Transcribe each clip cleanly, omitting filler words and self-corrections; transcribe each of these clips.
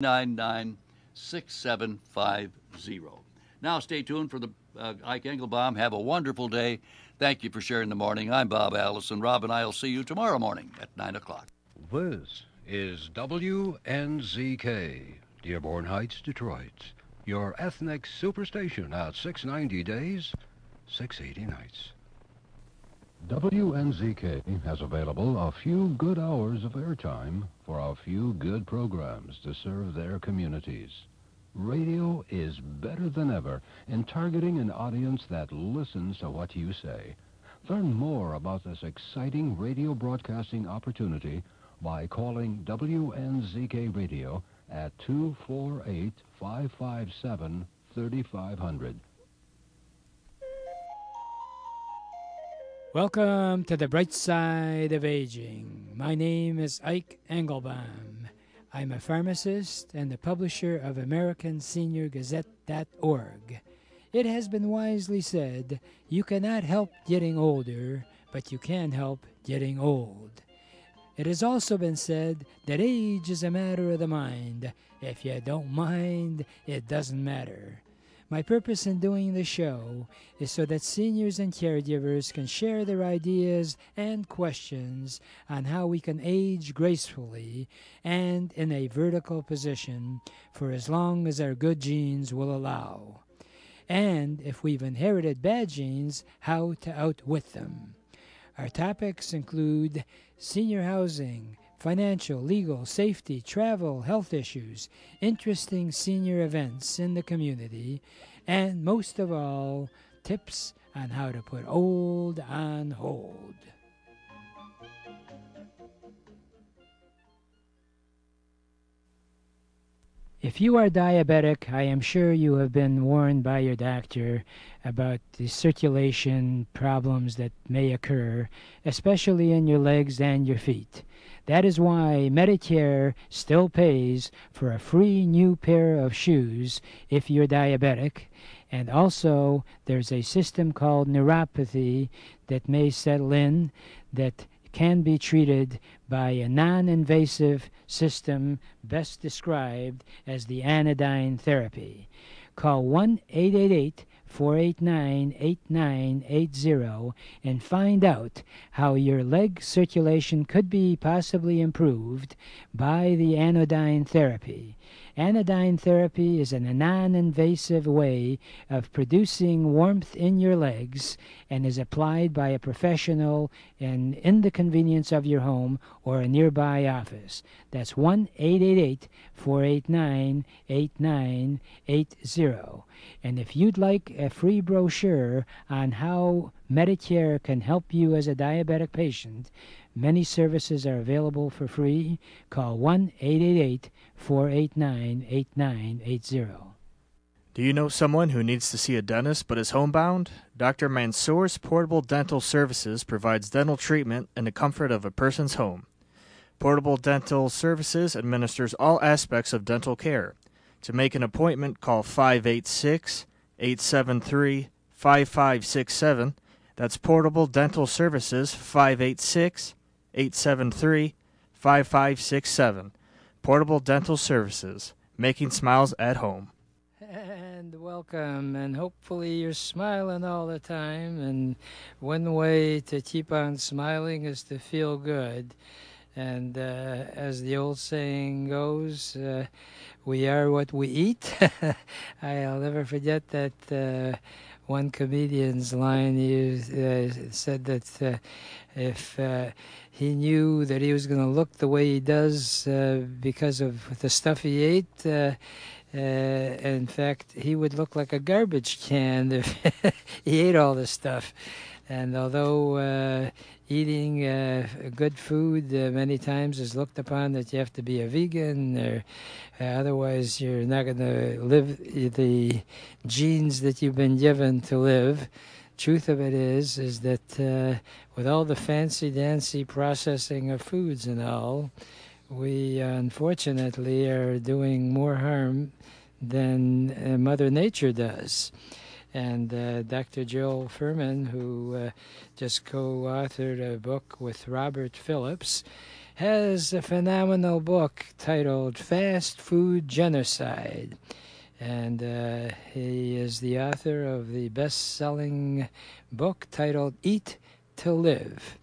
899-6750. Now stay tuned for the Ike Engelbaum. Have a wonderful day. Thank you for sharing the morning. I'm Bob Allison. Rob and I will see you tomorrow morning at 9 o'clock. This is WNZK, Dearborn Heights, Detroit. Your ethnic superstation at 690 days, 680 nights. WNZK has available a few good hours of airtime for a few good programs to serve their communities. Radio is better than ever in targeting an audience that listens to what you say. Learn more about this exciting radio broadcasting opportunity by calling WNZK Radio at 248-557-3500. Welcome to the bright side of aging. My name is Ike Engelbaum. I'm a pharmacist and the publisher of AmericanSeniorGazette.org. It has been wisely said, you cannot help getting older, but you can help getting old. It has also been said that age is a matter of the mind. If you don't mind, it doesn't matter. My purpose in doing the show is so that seniors and caregivers can share their ideas and questions on how we can age gracefully and in a vertical position for as long as our good genes will allow. And if we've inherited bad genes, how to outwit them. Our topics include senior housing, financial, legal, safety, travel, health issues, interesting senior events in the community, and most of all, tips on how to put old on hold. If you are diabetic, I am sure you have been warned by your doctor about the circulation problems that may occur, especially in your legs and your feet. That is why Medicare still pays for a free new pair of shoes if you're diabetic. And also, there's a system called neuropathy that may settle in that can be treated by a non-invasive system best described as the anodyne therapy. Call 1-888-489-8980 and find out how your leg circulation could be possibly improved by the anodyne therapy. Anodyne therapy is a non-invasive way of producing warmth in your legs and is applied by a professional in the convenience of your home or a nearby office. That's 1-888-489-8980. And if you'd like a free brochure on how Medicare can help you as a diabetic patient, many services are available for free. Call 1-888-489-8980. Do you know someone who needs to see a dentist but is homebound? Dr. Mansour's Portable Dental Services provides dental treatment in the comfort of a person's home. Portable Dental Services administers all aspects of dental care. To make an appointment, call 586-873-5567. That's Portable Dental Services, 586-873-5567. Portable Dental Services, making smiles at home. And welcome, and hopefully you're smiling all the time, and one way to keep on smiling is to feel good. And as the old saying goes, we are what we eat. I'll never forget that one comedian's line. He said that if he knew that he was going to look the way he does because of the stuff he ate, in fact, he would look like a garbage can if he ate all this stuff. And although eating good food many times is looked upon that you have to be a vegan, or otherwise you're not going to live the genes that you've been given to live. Truth of it is that with all the fancy-dancy processing of foods and all, we unfortunately are doing more harm than Mother Nature does. And Dr. Joel Fuhrman, who just co-authored a book with Robert Phillips, has a phenomenal book titled Fast Food Genocide. And he is the author of the best-selling book titled Eat to Live.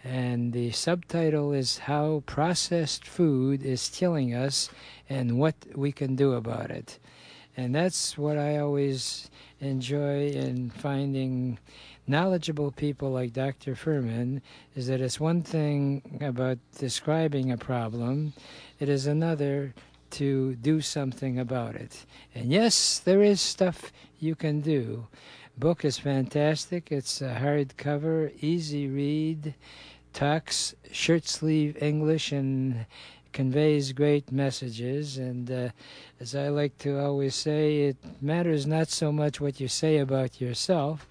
And the subtitle is How Processed Food is Killing Us and What We Can Do About It. And that's what I always enjoy in finding knowledgeable people like Dr. Fuhrman, is that it's one thing about describing a problem, it is another to do something about it. And yes, there is stuff you can do. Book is fantastic. It's a hardcover, easy read, talks shirt sleeve English, and conveys great messages. And as I like to always say, it matters not so much what you say about yourself,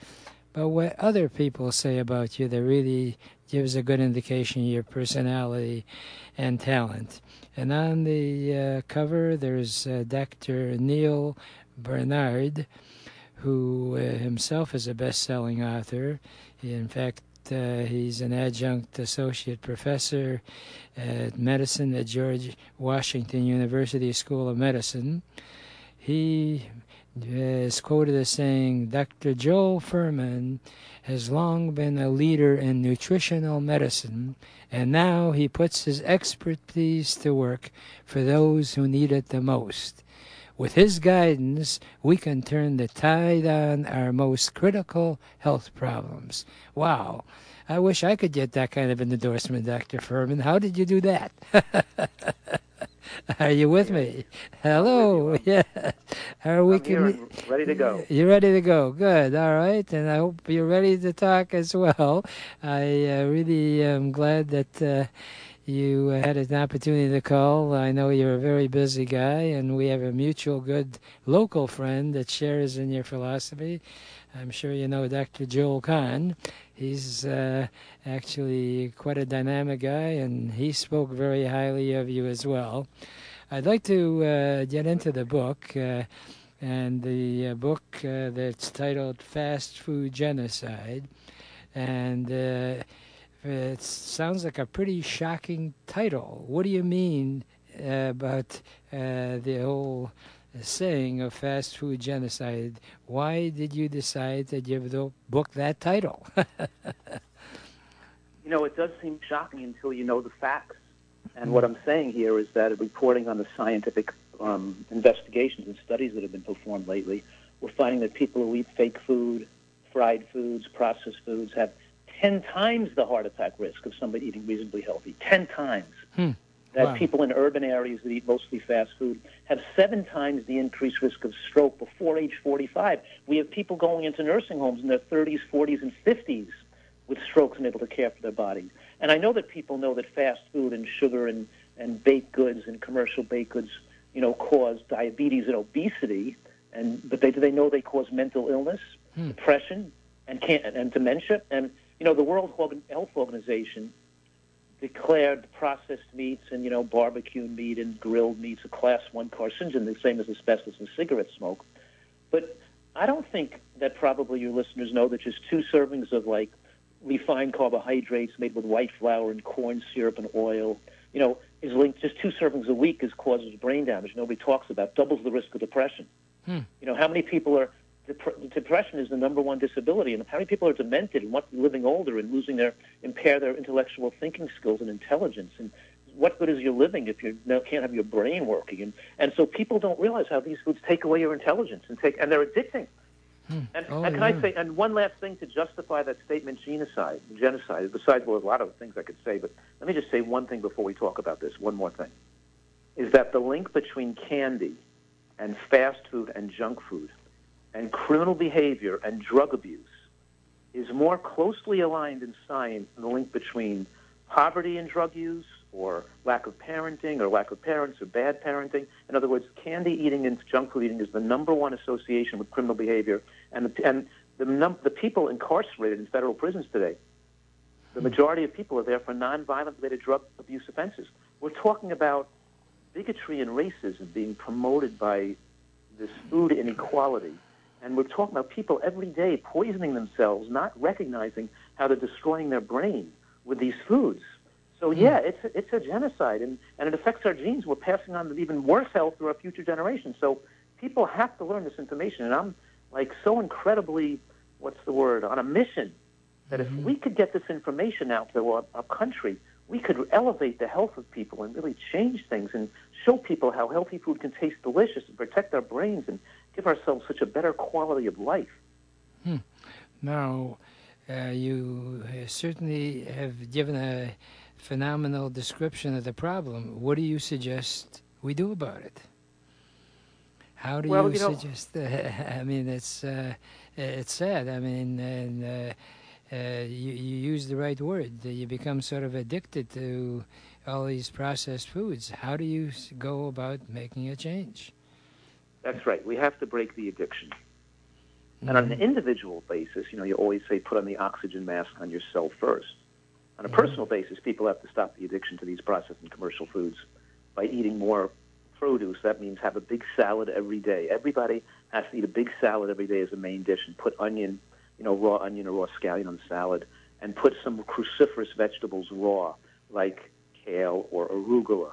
but what other people say about you that really gives a good indication of your personality and talent. And on the cover, there's Dr. Neil Bernard, who himself is a best-selling author. In fact, he's an adjunct associate professor at medicine at George Washington University School of Medicine. He is quoted as saying, Dr. Joel Fuhrman has long been a leader in nutritional medicine, and now he puts his expertise to work for those who need it the most. With his guidance, we can turn the tide on our most critical health problems. Wow. I wish I could get that kind of an endorsement, Dr. Fuhrman. How did you do that? Are you with me? Hello. Yeah. I'm here and ready to go. You're ready to go. Good. All right. And I hope you're ready to talk as well. I really am glad that you had an opportunity to call. I know you're a very busy guy, and we have a mutual good local friend that shares in your philosophy. I'm sure you know Dr. Joel Kahn. He's actually quite a dynamic guy, and he spoke very highly of you as well. I'd like to get into the book, and the book that's titled Fast Food Genocide. And it sounds like a pretty shocking title. What do you mean about the whole saying of fast food genocide? Why did you decide to give the book that title? You know, it does seem shocking until you know the facts. And what I'm saying here is that reporting on the scientific investigations and studies that have been performed lately, we're finding that people who eat fake food, fried foods, processed foods have 10 times the heart attack risk of somebody eating reasonably healthy. 10 times. That people in urban areas that eat mostly fast food have 7 times the increased risk of stroke before age 45. We have people going into nursing homes in their 30s, 40s, and 50s with strokes and able to care for their bodies. And I know that people know that fast food and sugar and baked goods and commercial baked goods, you know, cause diabetes and obesity, but do they know they cause mental illness, depression, and dementia? And you know, the World Health Organization declared processed meats and, you know, barbecue meat and grilled meats a class 1 carcinogen, the same as asbestos and cigarette smoke. But I don't think that probably your listeners know that just 2 servings of, like, refined carbohydrates made with white flour and corn syrup and oil, you know, is linked, just 2 servings a week causes brain damage. Nobody talks about, doubles the risk of depression. You know, how many people are, depression is the number 1 disability, and how many people are demented and living older and impair their intellectual thinking skills and intelligence? And what good is your living if you can't have your brain working? And so people don't realize how these foods take away your intelligence and they're addicting. I say, and one last thing to justify that statement, genocide, besides, well, a lot of things I could say, but let me just say one thing before we talk about this, one more thing, is that the link between candy and fast food and junk food and criminal behavior and drug abuse is more closely aligned in science than the link between poverty and drug use or lack of parenting or lack of parents or bad parenting. In other words, candy eating and junk food eating is the number 1 association with criminal behavior. And the people incarcerated in federal prisons today, the majority of people are there for nonviolent related drug abuse offenses. We're talking about bigotry and racism being promoted by this food inequality. And we're talking about people every day poisoning themselves, not recognizing how they're destroying their brain with these foods. So yeah, it's a genocide, and it affects our genes. We're passing on even worse health to our future generations. So people have to learn this information, and I'm like so incredibly, what's the word, on a mission that if we could get this information out to our country, we could elevate the health of people and really change things and show people how healthy food can taste delicious and protect our brains and give ourselves such a better quality of life. Now, you certainly have given a phenomenal description of the problem. What do you suggest we do about it? How do you suggest? I mean, it's sad. I mean, and you use the right word. You become sort of addicted to all these processed foods. How do you go about making a change? That's right. We have to break the addiction. And on an individual basis, you always say put on the oxygen mask on yourself first. On a personal basis, people have to stop the addiction to these processed and commercial foods by eating more produce. That means have a big salad every day. Everybody has to eat a big salad every day as a main dish, and put onion, raw onion or raw scallion on the salad, and put some cruciferous vegetables raw, like kale or arugula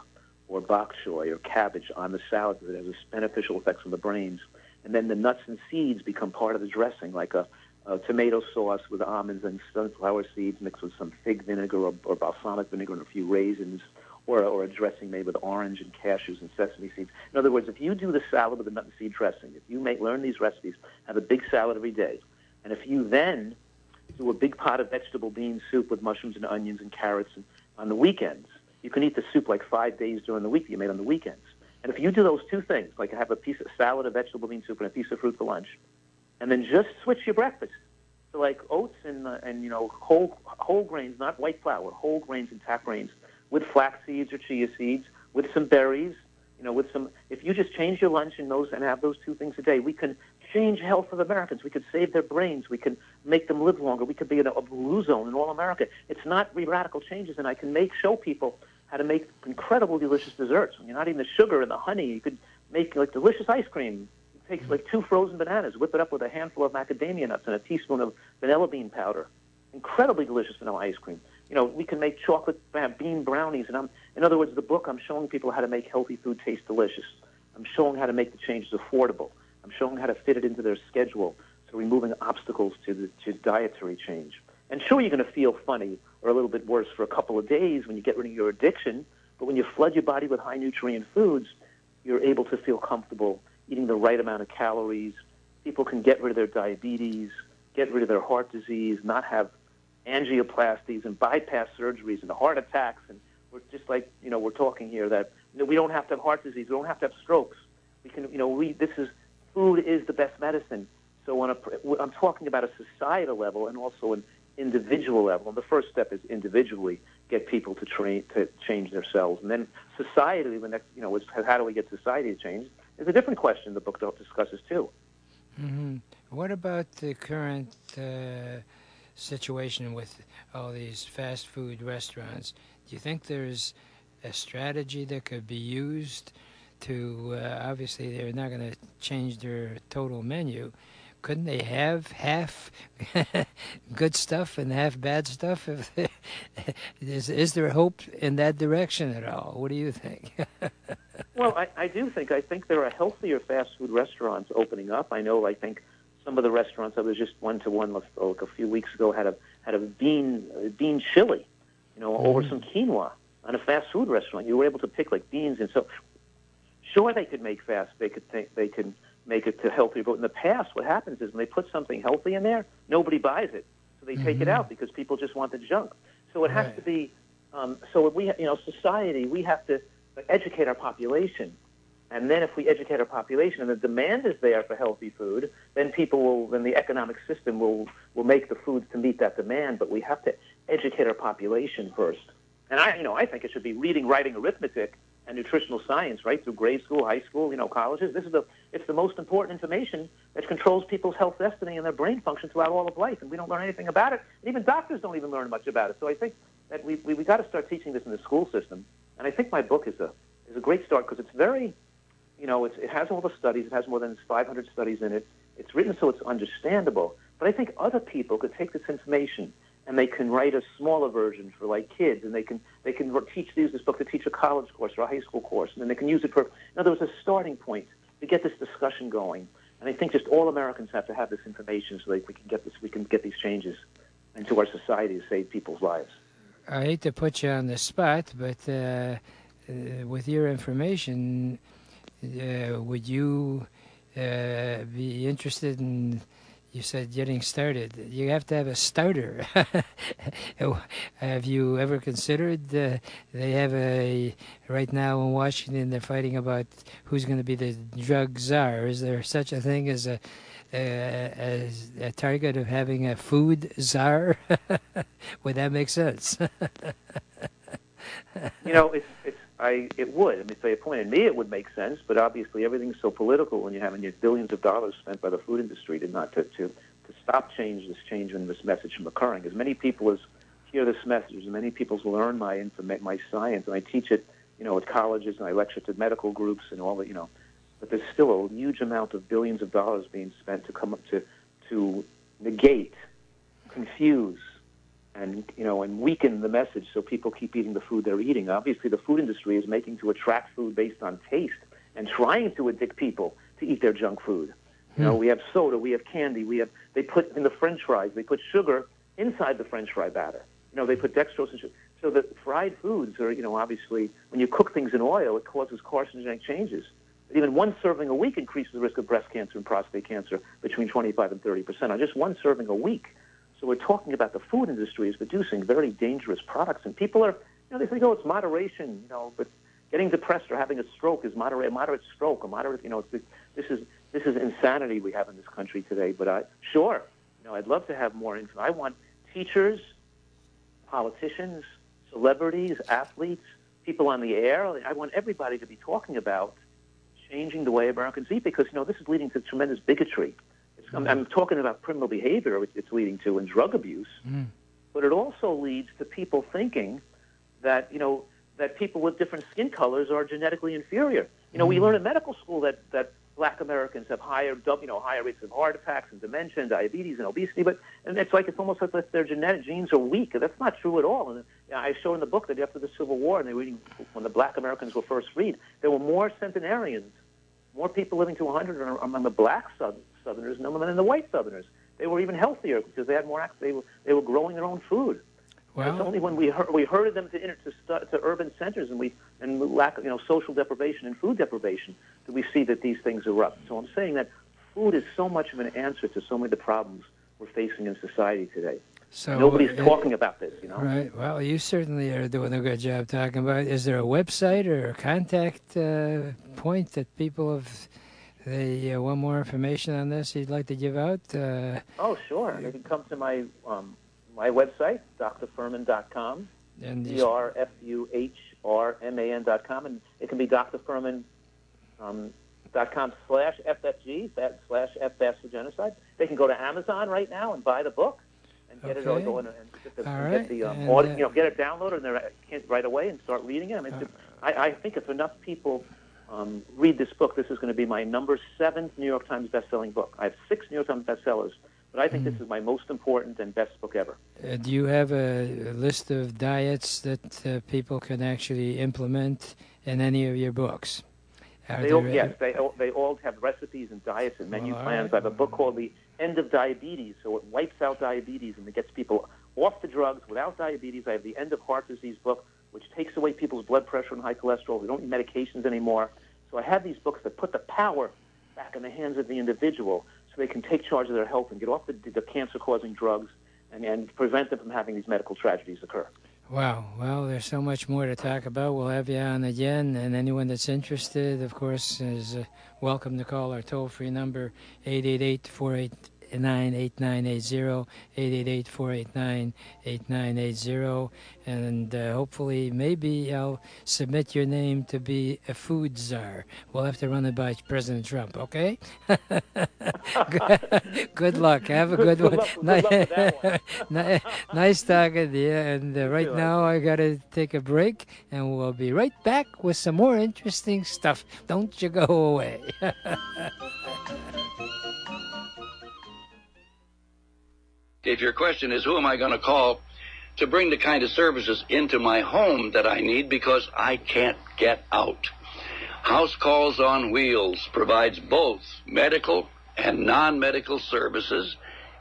or bok choy or cabbage on the salad that has beneficial effects on the brains. And then the nuts and seeds become part of the dressing, like a tomato sauce with almonds and sunflower seeds mixed with some fig vinegar or balsamic vinegar and a few raisins, or a dressing made with orange and cashews and sesame seeds. In other words, if you do the salad with a nut and seed dressing, if you learn these recipes, have a big salad every day, and if you then do a big pot of vegetable bean soup with mushrooms and onions and carrots on the weekends, you can eat the soup like 5 days during the week that you made on the weekends. And if you do those two things, like have a piece of salad, a vegetable bean soup, and a piece of fruit for lunch, and then just switch your breakfast to like oats and whole grains, not white flour, whole grains and tap grains, with flax seeds or chia seeds, with some berries, with some. If you just change your lunch and have those two things a day, we can change the health of Americans. We could save their brains. We can make them live longer. We could be in a blue zone in all America. It's not radical changes, and I can show people how to make incredible, delicious desserts. You're not even the sugar and the honey. You could make like delicious ice cream. It takes like 2 frozen bananas, whip it up with a handful of macadamia nuts and a teaspoon of vanilla bean powder. Incredibly delicious vanilla ice cream. We can make chocolate bean brownies. And in other words, the book, I'm showing people how to make healthy food taste delicious. I'm showing how to make the changes affordable. I'm showing how to fit it into their schedule. So removing obstacles to dietary change. And sure, you're going to feel funny or a little bit worse for a couple of days when you get rid of your addiction. But when you flood your body with high-nutrient foods, you're able to feel comfortable eating the right amount of calories. People can get rid of their diabetes, get rid of their heart disease, not have angioplasties and bypass surgeries and heart attacks. And we're just like, we're talking here that we don't have to have heart disease. We don't have to have strokes. We can, food is the best medicine. So I'm talking about a societal level and also an individual level. And the first step is individually get people to change themselves. And then society, the next, is how do we get society to change? Is a different question the book discusses too. Mm-hmm. What about the current situation with all these fast food restaurants? Do you think there's a strategy that could be used to, obviously they're not going to change their total menu. Couldn't they have half good stuff and half bad stuff? Is there hope in that direction at all? What do you think? Well, I do think. I think there are healthier fast food restaurants opening up. I think some of the restaurants I was just one-to-one like a few weeks ago had a bean chili, over some quinoa on a fast food restaurant. You were able to pick like beans, and so sure they could make they could make it to healthier. But in the past, what happens is when they put something healthy in there, nobody buys it, so they take it out because people just want the junk. So it has to be. So we, society, we have to educate our population, and then if we educate our population and the demand is there for healthy food, then the economic system will make the foods to meet that demand. But we have to educate our population first. And I think it should be reading, writing, arithmetic, and nutritional science, right, through grade school, high school, colleges. It's the most important information that controls people's health destiny and their brain function throughout all of life, and we don't learn anything about it. And even doctors don't even learn much about it. So I think that we got to start teaching this in the school system. And I think my book is a great start because it's very, it has all the studies. It has more than 500 studies in it. It's written so it's understandable. But I think other people could take this information and they can write a smaller version for like kids, and they can use this book to teach a college course or a high school course, and then they can use it for, in other words, a starting point to get this discussion going. And I think just all Americans have to have this information so that we can get these changes into our society to save people's lives. I hate to put you on the spot, but with your information, would you be interested in, you said getting started. You have to have a starter. Have you ever considered, they have right now in Washington, they're fighting about who's going to be the drug czar. Is there such a thing as a target of having a food czar? Would that make sense? It would. I mean, if they appointed me, it would make sense. But obviously, everything's so political when you're having your billions of dollars spent by the food industry to stop this change and this message from occurring. As many people as hear this message, as many people as learn my science, and I teach it, at colleges, and I lecture to medical groups and all that, But there's still a huge amount of billions of dollars being spent to come up to negate, confuse, and weaken the message so people keep eating the food they're eating. Obviously, the food industry is making to attract food based on taste and trying to addict people to eat their junk food. We have soda, we have candy, they put in the French fries, they put sugar inside the French fry batter. They put dextrose and sugar. So the fried foods are, obviously, when you cook things in oil, it causes carcinogenic changes. Even one serving a week increases the risk of breast cancer and prostate cancer between 25 and 30%. On just one serving a week. So we're talking about the food industry is producing very dangerous products, and people are, they think, it's moderation, but getting depressed or having a stroke is moderate stroke, this is insanity we have in this country today. But I'd love to have more info. I want teachers, politicians, celebrities, athletes, people on the air. I want everybody to be talking about changing the way Americans eat, because this is leading to tremendous bigotry. I'm talking about criminal behavior it's leading to and drug abuse, but it also leads to people thinking that that people with different skin colors are genetically inferior. We learn in medical school that Black Americans have higher rates of heart attacks and dementia and diabetes and obesity, and it's almost like their genetic genes are weak. That's not true at all. And I show in the book that after the Civil War, and when the Black Americans were first freed, there were more centenarians, more people living to 100 among the Black Southerners than the white Southerners. They were even healthier because they had more access. They were growing their own food. Well, it's only when we herded them to urban centers and lack social deprivation and food deprivation that we see that these things erupt. So I'm saying that food is so much of an answer to so many of the problems we're facing in society today. So nobody's talking about this, Right. Well, you certainly are doing a good job talking about it. Is there a website or a contact point that people want more information on this you'd like to give out? Oh, sure. They can come to my website, drfuhrman.com, and drfuhrman.com, and it can be drfuhrman.com/FFG/F for Genocide. They can go to Amazon right now and buy the book and get it, or go in and get the audio, get it downloaded right away and start reading it. I think if enough people read this book, this is going to be my number 7 New York Times best-selling book. I have 6 New York Times bestsellers, but I think this is my most important and best book ever. Do you have a list of diets that people can actually implement in any of your books? They all have recipes and diets and menu plans. I have a book called The End of Diabetes, so it wipes out diabetes and it gets people off the drugs without diabetes. I have the End of Heart Disease book, which takes away people's blood pressure and high cholesterol. We don't need medications anymore. So I have these books that put the power back in the hands of the individual so they can take charge of their health and get off the cancer-causing drugs and prevent them from having these medical tragedies occur. Wow. Well, there's so much more to talk about. We'll have you on again, and anyone that's interested, of course, is welcome to call our toll-free number, 888-489-8980, 888-489-8980, and hopefully maybe I'll submit your name to be a food czar. We'll have to run it by President Trump, okay? Good luck. Have a good one. Nice talking to you, and right now I got to take a break, and we'll be right back with some more interesting stuff. Don't you go away. if your question is who am I going to call to bring the kind of services into my home that I need because I can't get out. House Calls on Wheels provides both medical and non-medical services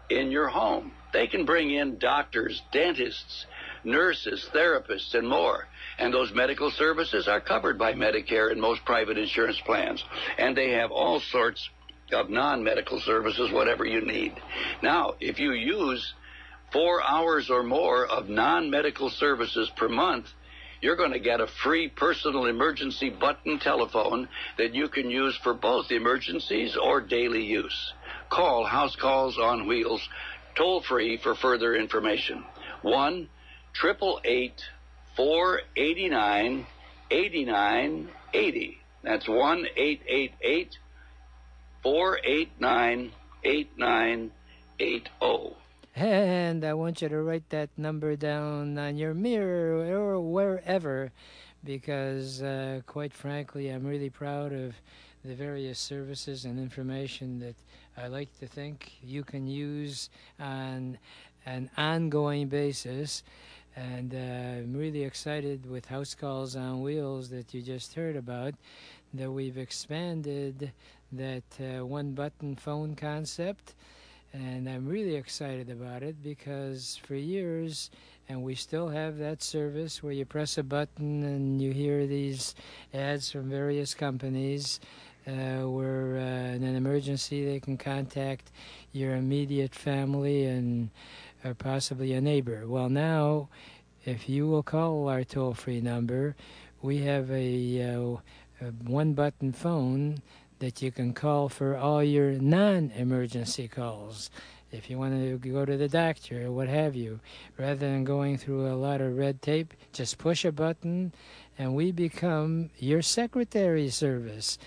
in your home. They can bring in doctors, dentists, nurses, therapists, and more. And those medical services are covered by Medicare and most private insurance plans. And they have all sorts of non-medical services, whatever you need. Now, if you use 4 hours or more of non-medical services per month, you're going to get a free personal emergency button telephone that you can use for both emergencies or daily use. Call House Calls on Wheels toll-free for further information. 1-888-489-8980. That's 1-888-489-8980. And I want you to write that number down on your mirror or wherever, because quite frankly, I'm really proud of the various services and information that I like to think you can use on an ongoing basis. And I'm really excited with House Calls on Wheels that you just heard about, that we've expanded that one-button phone concept. And I'm really excited about it because for years, and we still have that service where you press a button and you hear these ads from various companies where in an emergency they can contact your immediate family and or possibly a neighbor. Well, now, if you will call our toll-free number, we have a one-button phone that you can call for all your non-emergency calls. If you want to go to the doctor or what have you, rather than going through a lot of red tape, just push a button and we become your secretary service.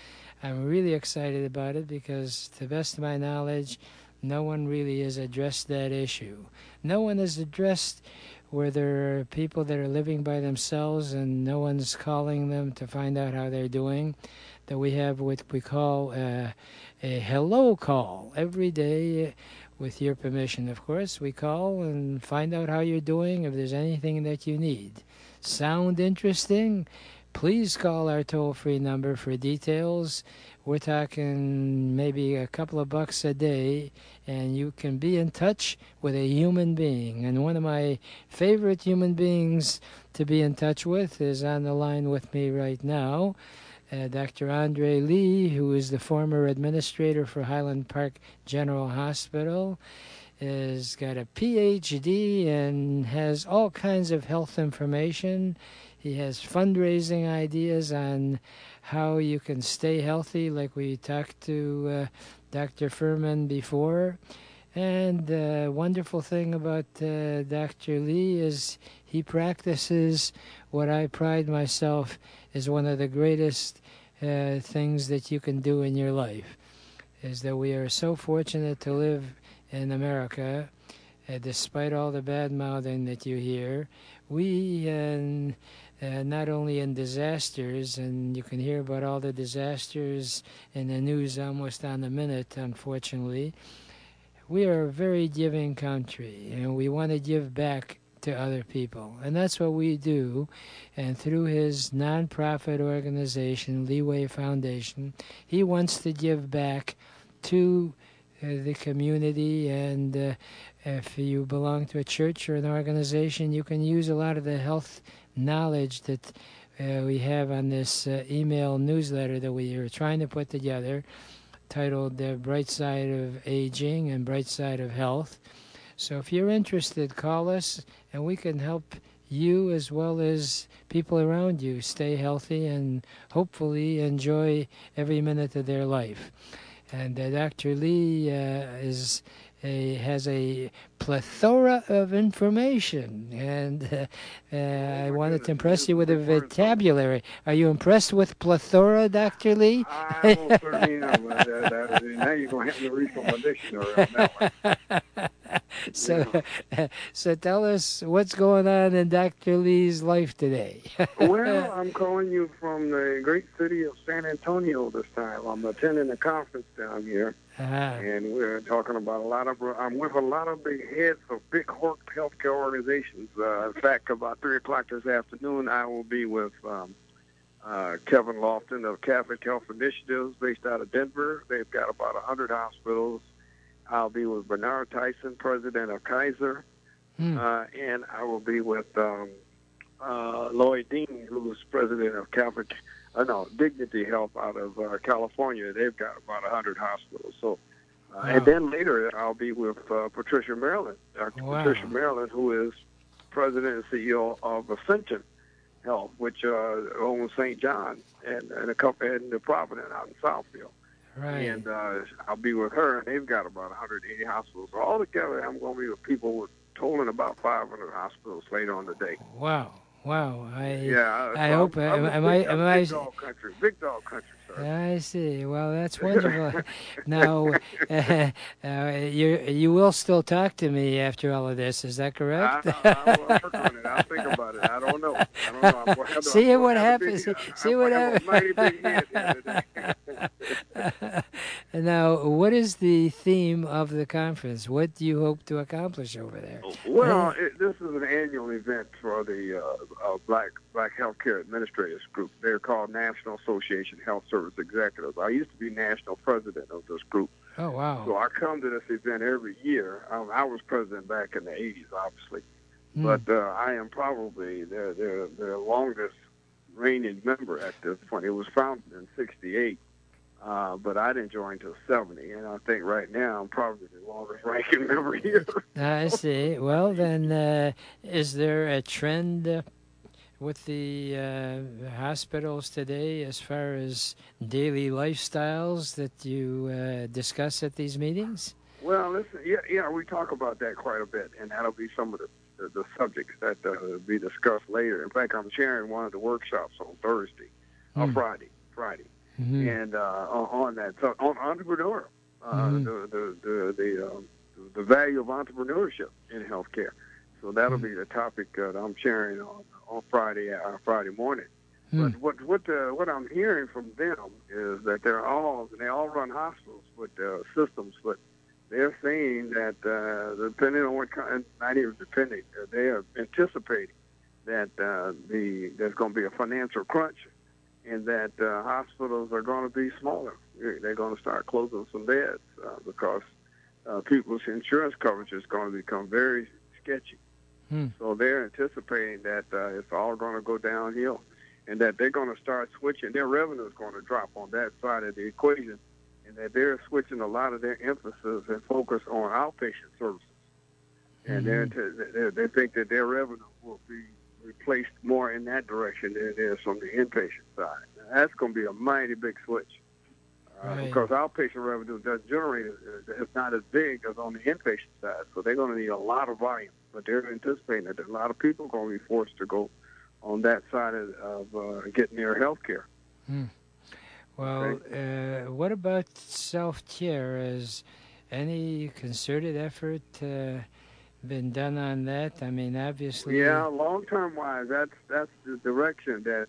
I'm really excited about it because, to the best of my knowledge, no one really has addressed that issue. No one has addressed where there are people that are living by themselves and no one's calling them to find out how they're doing. That we have what we call a hello call every day, with your permission, of course. We call and find out how you're doing, if there's anything that you need. Sound interesting? Please call our toll-free number for details. We're talking maybe a couple of bucks a day, and you can be in touch with a human being. And one of my favorite human beings to be in touch with is on the line with me right now. Dr. Andre Lee, who is the former administrator for Highland Park General Hospital, has got a PhD and has all kinds of health information. He has fundraising ideas on how you can stay healthy, like we talked to Dr. Fuhrman before. And the wonderful thing about Dr. Lee is he practices what I pride myself is one of the greatest things that you can do in your life, is that we are so fortunate to live in America, despite all the bad-mouthing that you hear. We, not only in disasters, and you can hear about all the disasters in the news almost on the minute, unfortunately, we are a very giving country, and we want to give back to other people. And that's what we do. And through his nonprofit organization, Leeway Foundation, he wants to give back to the community. And if you belong to a church or an organization, you can use a lot of the health knowledge that we have on this email newsletter that we are trying to put together, titled The Bright Side of Aging and Bright Side of Health. So if you're interested, call us, and we can help you as well as people around you stay healthy and hopefully enjoy every minute of their life. And Dr. Lee has a plethora of information, and I wanted to impress you with a vocabulary. Are you impressed with plethora, Dr. Lee? I most certainly am. Now you're going to have to read from a dictionary on that one. So, so tell us what's going on in Dr. Lee's life today. Well, I'm calling you from the great city of San Antonio this time. I'm attending a conference down here, and we're talking about I'm with a lot of the heads of big healthcare organizations. In fact, about 3 o'clock this afternoon, I will be with Kevin Lofton of Catholic Health Initiatives based out of Denver. They've got about 100 hospitals. I'll be with Bernard Tyson, president of Kaiser, and I will be with Lloyd Dean, who's president of Dignity Health out of California. They've got about 100 hospitals. So, and then later I'll be with Patricia Maryland, Patricia Maryland, who is president and CEO of Ascension Health, which owns St. John and the Providence out in Southfield. Right. And I'll be with her, and they've got about 180 hospitals. So altogether, I'm going to be with people with totaling about 500 hospitals later on the day. Wow. I so hope. Am I? Big dog country, sir. I see. Well, that's wonderful. Now, you will still talk to me after all of this. Is that correct? I will work on it. I'll think about it. I don't know. See what happens. See what happens. Mighty big head today. Now, what is the theme of the conference? What do you hope to accomplish over there? Well, this is an annual event for the Black Healthcare Administrators Group. They're called National Association Health Service Executives. I used to be national president of this group. Oh, wow. So I come to this event every year. I was president back in the 80s, obviously. But I am probably their longest reigning member at this point. It was founded in 68. But I didn't join until 70, and I think right now I'm probably the longest ranking member here. I see. Well, then, is there a trend with the hospitals today as far as daily lifestyles that you discuss at these meetings? Well, listen, yeah, we talk about that quite a bit, and that'll be some of the subjects that will be discussed later. In fact, I'm chairing one of the workshops on Thursday, or Friday. Mm-hmm. And on that, so on entrepreneur, the value of entrepreneurship in healthcare. So that'll be the topic that I'm sharing on Friday morning. But what I'm hearing from them is that they all run hospitals with systems, but they're saying that depending on what kind, not even depending, they are anticipating that there's going to be a financial crunch. And that hospitals are going to be smaller. They're going to start closing some beds because people's insurance coverage is going to become very sketchy. So they're anticipating that it's all going to go downhill and that they're going to start switching. Their revenue is going to drop on that side of the equation, and that they're switching a lot of their emphasis and focus on outpatient services. And they think that their revenue will be replaced more in that direction than it is from the inpatient side. Now, that's going to be a mighty big switch because outpatient revenue doesn't generate, it's not as big as on the inpatient side, so they're going to need a lot of volume. But they're anticipating that a lot of people are going to be forced to go on that side of getting their health care. Well, what about self-care? Has any concerted effort been done on that? I mean, obviously. Yeah, long-term wise, that's the direction that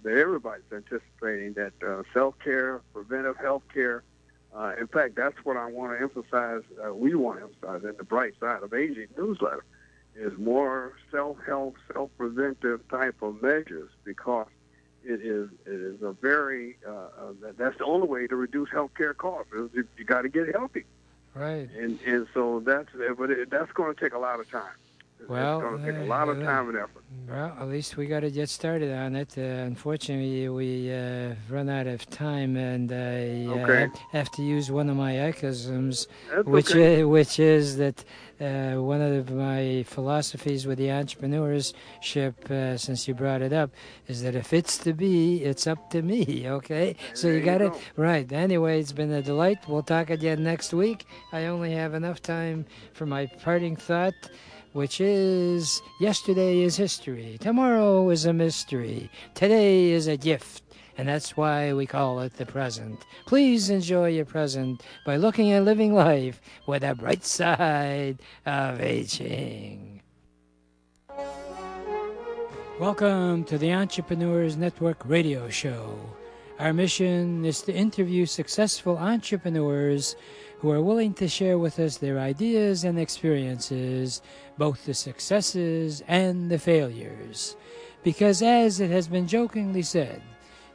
everybody's anticipating. That self-care, preventive health care. In fact, that's what I want to emphasize. We want to emphasize in the Bright Side of Aging newsletter is more self-help, self-preventive type of measures because it is a very that's the only way to reduce health care costs. You got to get healthy. Right. And so that's going to take a lot of time. Well, it's going to take a lot of time and effort. Well, at least we got to get started on it. Unfortunately, we run out of time, and I have to use one of my ichisms, which is that one of my philosophies with the entrepreneurship, since you brought it up, is that if it's to be, it's up to me. Okay, so you got it right. Anyway, it's been a delight. We'll talk again next week. I only have enough time for my parting thought, which is yesterday is history, tomorrow is a mystery, today is a gift, and that's why we call it the present. Please enjoy your present by looking at living life with a bright side of aging. Welcome to the Entrepreneurs Network radio show. Our mission is to interview successful entrepreneurs who are willing to share with us their ideas and experiences, both the successes and the failures. Because as it has been jokingly said,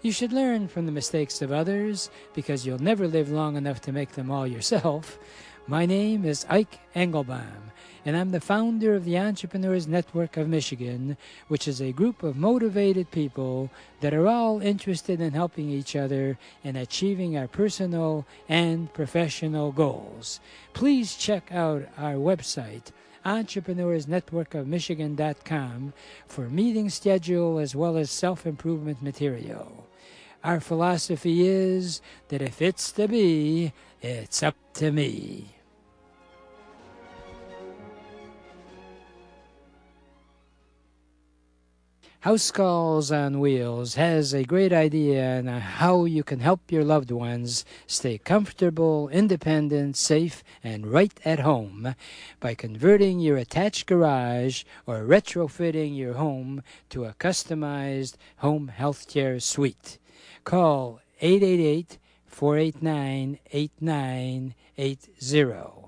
you should learn from the mistakes of others because you'll never live long enough to make them all yourself. My name is Ike Engelbaum, and I'm the founder of the Entrepreneurs Network of Michigan, which is a group of motivated people that are all interested in helping each other in achieving our personal and professional goals. Please check out our website, entrepreneursnetworkofmichigan.com, for meeting schedule as well as self-improvement material. Our philosophy is that if it's to be, it's up to me. House Calls on Wheels has a great idea on how you can help your loved ones stay comfortable, independent, safe, and right at home by converting your attached garage or retrofitting your home to a customized home healthcare suite. Call 888-489-8980.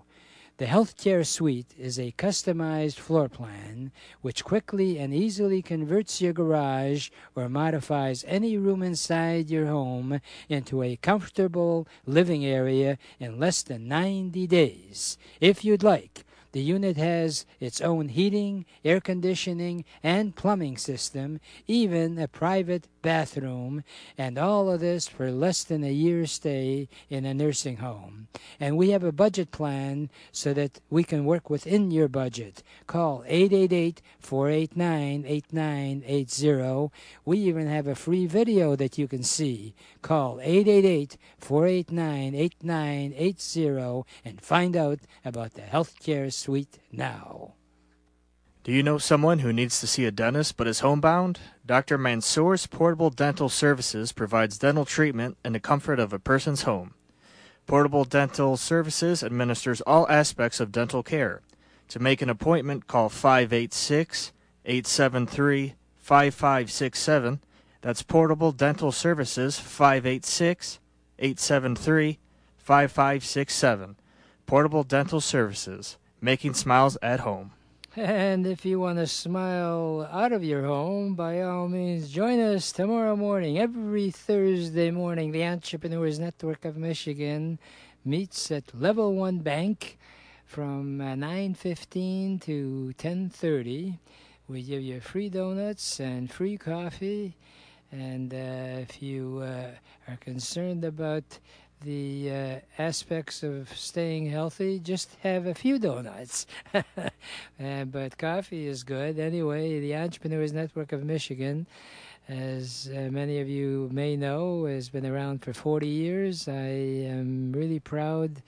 The Healthcare Suite is a customized floor plan which quickly and easily converts your garage or modifies any room inside your home into a comfortable living area in less than 90 days. If you'd like, the unit has its own heating, air conditioning, and plumbing system, even a private bathroom, and all of this for less than a year's stay in a nursing home. And we have a budget plan so that we can work within your budget. Call 888-489-8980. We even have a free video that you can see. Call 888-489-8980 and find out about the Healthcare Suite now. Do you know someone who needs to see a dentist but is homebound? Dr. Mansour's Portable Dental Services provides dental treatment in the comfort of a person's home. Portable Dental Services administers all aspects of dental care. To make an appointment, call 586-873-5567. That's Portable Dental Services, 586-873-5567. Portable Dental Services, making smiles at home. And if you want to smile out of your home, by all means, join us tomorrow morning. Every Thursday morning, the Entrepreneurs Network of Michigan meets at Level 1 Bank from 9:15 to 10:30. We give you free donuts and free coffee. And if you are concerned about the aspects of staying healthy, just have a few donuts. But coffee is good. Anyway, the Entrepreneurs Network of Michigan, as many of you may know, has been around for 40 years. I am really proud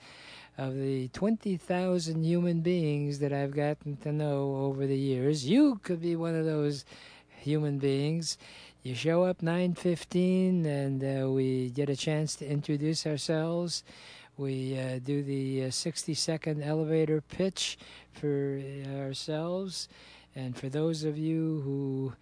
of the 20,000 human beings that I've gotten to know over the years. You could be one of those human beings. You show up 9:15 and we get a chance to introduce ourselves. We do the 60-second elevator pitch for ourselves. And for those of you who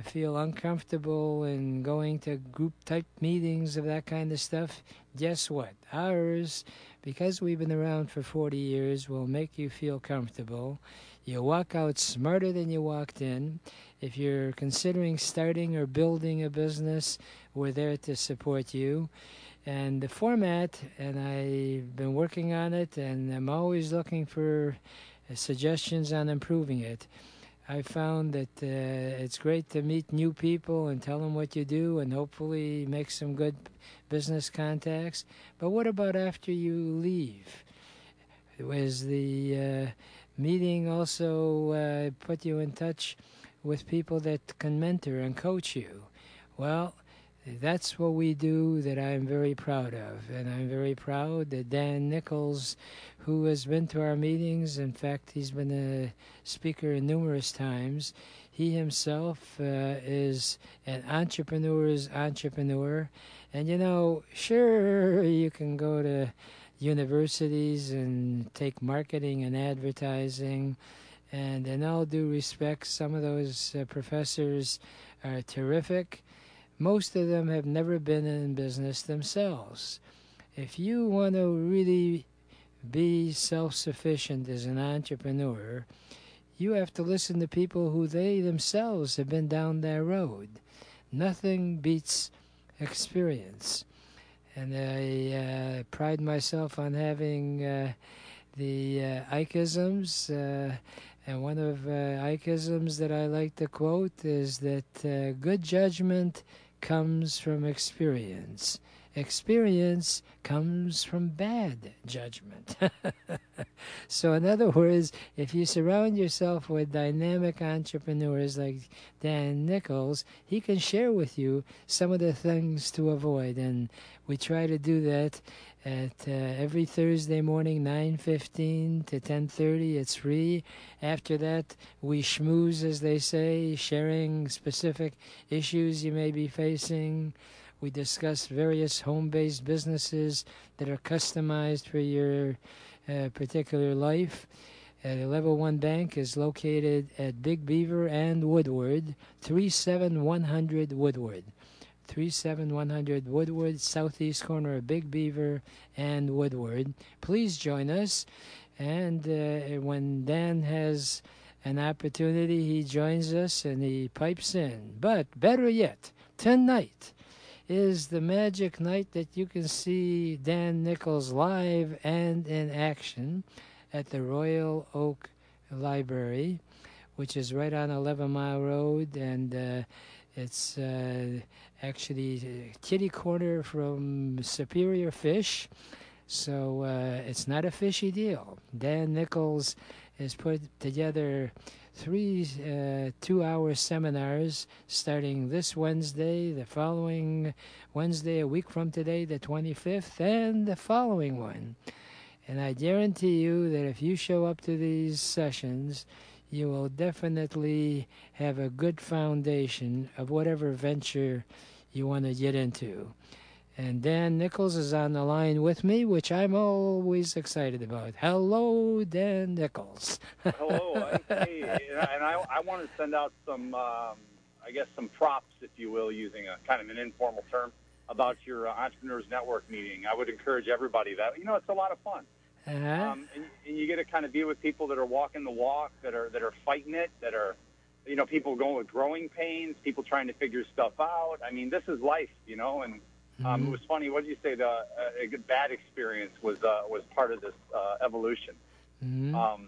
feel uncomfortable in going to group-type meetings of that kind of stuff, guess what? Ours, because we've been around for 40 years, will make you feel comfortable. You walk out smarter than you walked in. If you're considering starting or building a business, we're there to support you. And the format, and I've been working on it, and I'm always looking for suggestions on improving it. I found that it's great to meet new people and tell them what you do and hopefully make some good business contacts. But what about after you leave? Was the meeting also put you in touch with people that can mentor and coach you? Well, that's what we do that I'm very proud of. And I'm very proud that Dan Nichols, who has been to our meetings, in fact, he's been a speaker numerous times, He himself is an entrepreneur's entrepreneur. And, sure, you can go to universities and take marketing and advertising. And in all due respect, some of those professors are terrific. Most of them have never been in business themselves. If you want to really be self-sufficient as an entrepreneur, you have to listen to people who they themselves have been down that road. Nothing beats experience. And I pride myself on having the Ikeisms. And one of Ikeisms that I like to quote is that good judgment comes from experience. Experience comes from bad judgment. So in other words, if you surround yourself with dynamic entrepreneurs like Dan Nichols, he can share with you some of the things to avoid. And we try to do that at every Thursday morning, 9:15 to 10:30. It's free. After that, we schmooze, as they say, sharing specific issues you may be facing. We discuss various home-based businesses that are customized for your particular life. The Level 1 Bank is located at Big Beaver and Woodward, 37100 Woodward. 37100 Woodward, southeast corner of Big Beaver and Woodward. Please join us. And when Dan has an opportunity, he joins us and he pipes in. But better yet, tonight is the magic night that you can see Dan Nichols live and in action at the Royal Oak Library, which is right on 11 Mile Road, and it's actually kitty corner from Superior Fish, so it's not a fishy deal. Dan Nichols has put together 3 2-hour seminars starting this Wednesday, the following Wednesday, a week from today, the 25th, and the following one. And I guarantee you that if you show up to these sessions, you will definitely have a good foundation of whatever venture you want to get into. And Dan Nichols is on the line with me, which I'm always excited about. Hello, Dan Nichols. Hello. And I want to send out some, some props, if you will, using a kind of an informal term, about your Entrepreneurs Network meeting. I would encourage everybody that, it's a lot of fun. Uh-huh. And you get to kind of be with people that are walking the walk, that are fighting it, that are, people going with growing pains, people trying to figure stuff out. I mean, this is life, and it was funny. What did you say? A bad experience was part of this evolution. Mm-hmm.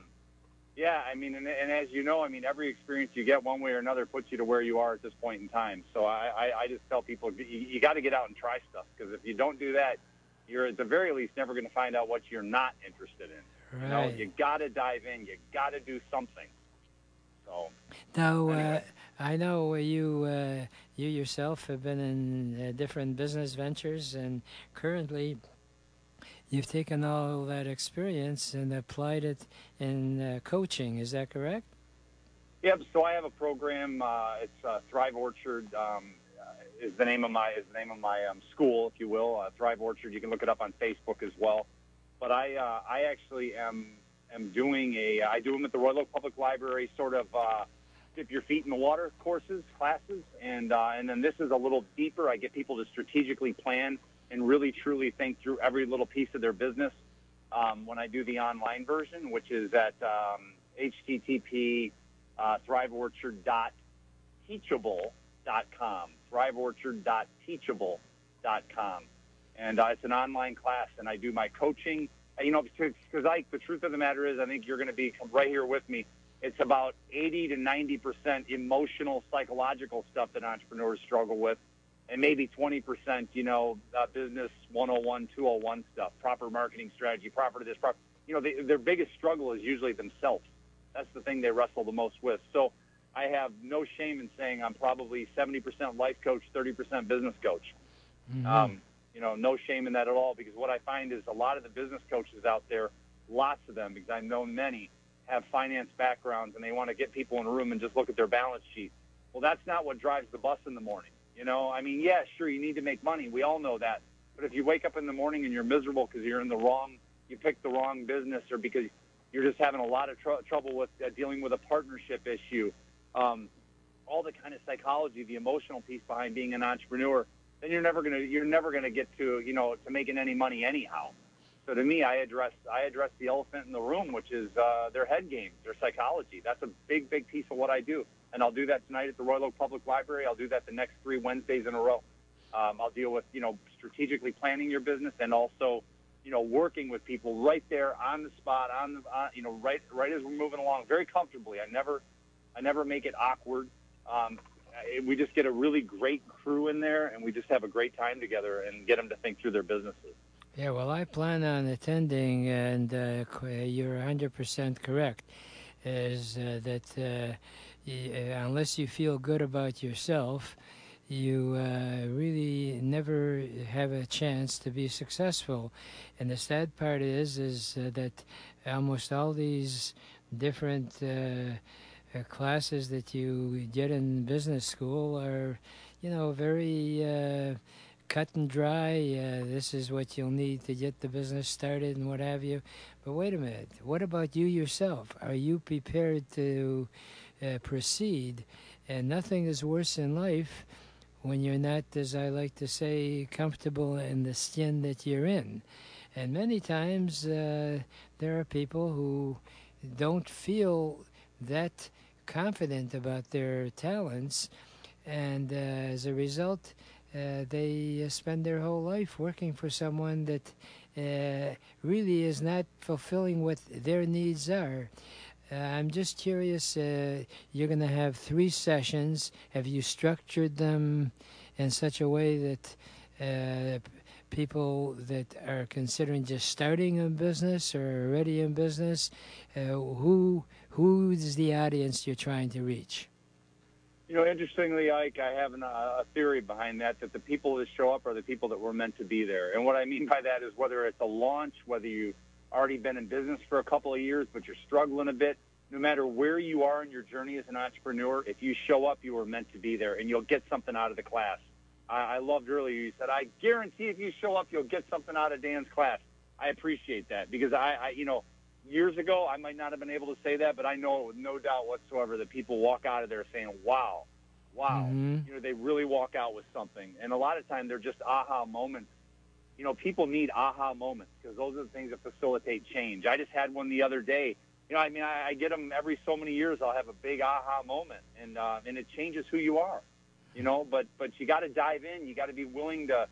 Yeah, I mean, and as you know, I mean, every experience you get one way or another puts you to where you are at this point in time. So I just tell people you got to get out and try stuff, because if you don't do that, you're at the very least never going to find out what you're not interested in. Right. You got to dive in. You got to do something. So now, anyway. I know you yourself have been in different business ventures, and currently you've taken all that experience and applied it in coaching. Is that correct? Yep. So I have a program. It's Thrive Orchard. Is the name of my school, if you will, Thrive Orchard. You can look it up on Facebook as well. But I actually am doing I do them at the Royal Oak Public Library, sort of dip your feet in the water classes, and then this is a little deeper. I get people to strategically plan and really truly think through every little piece of their business. When I do the online version, which is at http thriveorchard.teachable.com. thriveorchard.teachable.com. And it's an online class, and I do my coaching. Because the truth of the matter is, I think you're going to be right here with me. It's about 80 to 90% emotional, psychological stuff that entrepreneurs struggle with, and maybe 20%, business 101, 201 stuff, proper marketing strategy, proper this, proper. Their biggest struggle is usually themselves. That's the thing they wrestle the most with. So I have no shame in saying I'm probably 70% life coach, 30% business coach. Mm-hmm. No shame in that at all, because what I find is a lot of the business coaches out there, lots of them, because I know many, have finance backgrounds and they want to get people in a room and just look at their balance sheet. Well, that's not what drives the bus in the morning. You know, I mean, yeah, sure, you need to make money. We all know that. But if you wake up in the morning and you're miserable because you picked the wrong business, or because you're just having a lot of trouble with dealing with a partnership issue, all the kind of psychology, the emotional piece behind being an entrepreneur, then you're never gonna get to, you know, to making any money anyhow. So to me, I address the elephant in the room, which is their head games, their psychology. That's a big piece of what I do, and I'll do that tonight at the Royal Oak Public Library. I'll do that the next 3 Wednesdays in a row. I'll deal with, you know, strategically planning your business, and also, you know, working with people right there on the spot, you know, right as we're moving along, very comfortably. I never make it awkward. We just get a really great crew in there, and we just have a great time together and get them to think through their businesses. Yeah, well, I plan on attending, and you're 100% correct, is that unless you feel good about yourself, you really never have a chance to be successful. And the sad part is that almost all these different classes that you get in business school are, you know, very cut and dry. This is what you'll need to get the business started and what have you. But wait a minute, what about you yourself? Are you prepared to proceed? And nothing is worse in life when you're not, as I like to say, comfortable in the skin that you're in. And many times there are people who don't feel that confident about their talents, and as a result, they spend their whole life working for someone that really is not fulfilling what their needs are. I'm just curious, you're going to have 3 sessions. Have you structured them in such a way that people that are considering just starting a business or already in business, who is the audience you're trying to reach? You know, interestingly, Ike, I have a theory behind that the people that show up are the people that were meant to be there. And what I mean by that is whether it's a launch, whether you've already been in business for a couple of years, but you're struggling a bit, no matter where you are in your journey as an entrepreneur, if you show up, you were meant to be there, and you'll get something out of the class. I loved earlier you said, I guarantee if you show up, you'll get something out of Dan's class. I appreciate that, because I you know, years ago, I might not have been able to say that, but I know with no doubt whatsoever that people walk out of there saying, wow. Mm-hmm. You know, they really walk out with something. And a lot of time, they're just aha moments. You know, people need aha moments, because those are the things that facilitate change. I just had one the other day. You know, I mean, I get them every so many years. I'll have a big aha moment, and it changes who you are. You know, but you got to dive in. You got to be willing to